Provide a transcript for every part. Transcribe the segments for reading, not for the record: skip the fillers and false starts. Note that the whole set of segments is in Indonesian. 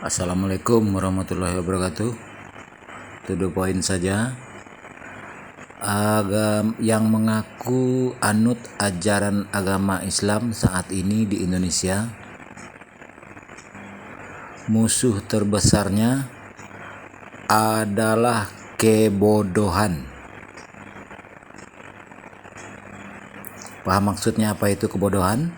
Assalamualaikum warahmatullahi wabarakatuh. To the point saja. Yang mengaku anut ajaran agama Islam saat ini di Indonesia, musuh terbesarnya adalah kebodohan. Paham maksudnya apa itu kebodohan?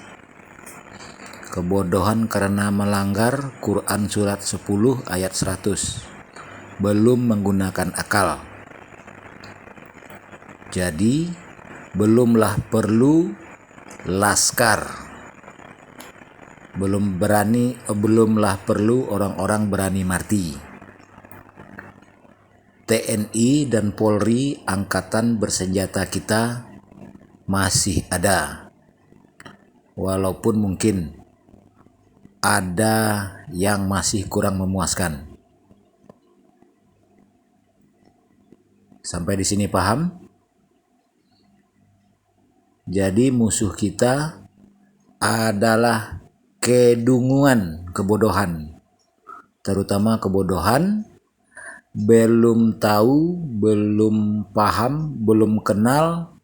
Kebodohan karena melanggar Quran surat 10 ayat 100, belum menggunakan akal. Jadi belumlah perlu laskar, belumlah perlu orang-orang berani mati. TNI dan Polri, angkatan bersenjata kita masih ada, walaupun mungkin ada yang masih kurang memuaskan. Sampai di sini paham? Jadi musuh kita adalah kedunguan, kebodohan. Terutama kebodohan, belum tahu, belum paham, belum kenal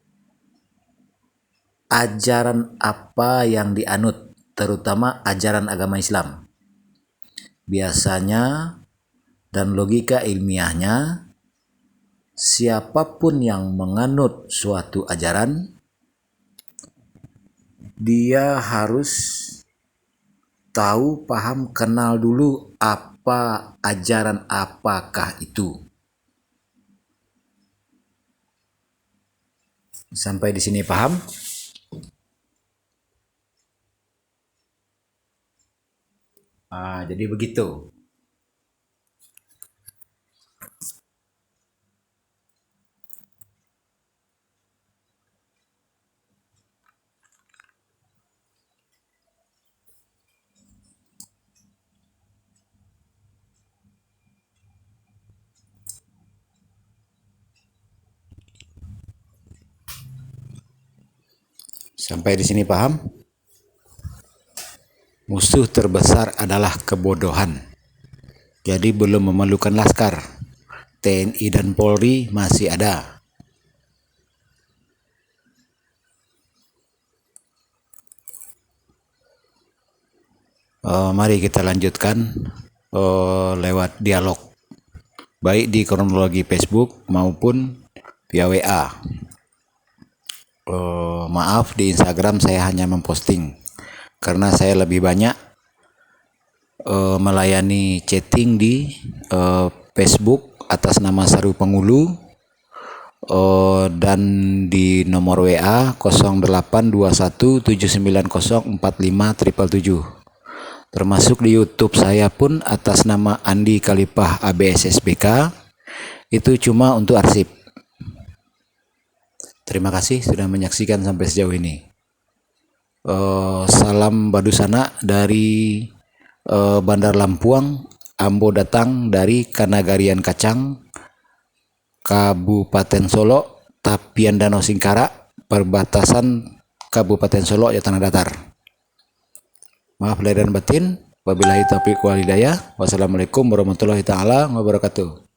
ajaran apa yang dianut, terutama ajaran agama Islam. Biasanya dan logika ilmiahnya, siapapun yang menganut suatu ajaran, dia harus tahu, paham, kenal dulu apa ajaran apakah itu. Sampai di sini paham? Jadi begitu. Sampai di sini paham? Musuh terbesar adalah kebodohan. Jadi belum memerlukan laskar. TNI dan Polri masih ada. Mari kita lanjutkan lewat dialog, baik di kronologi Facebook maupun via WA. Maaf, di Instagram saya hanya memposting karena saya lebih banyak melayani chatting di Facebook atas nama Saru Pengulu, dan di nomor WA 082179045777. Termasuk di YouTube saya pun atas nama Andi Kalipah ABSSBK, itu cuma untuk arsip. Terima kasih sudah menyaksikan sampai sejauh ini. Salam Badusana dari Bandar Lampuang, Ambo datang dari Kanagarian Kacang, Kabupaten Solo, Tapian Danau Singkara, perbatasan Kabupaten Solo ya tanah datar. Maaf lahir dan batin. Wabillahi taufiq wal hidayah. Wassalamualaikum warahmatullahi taala wabarakatuh.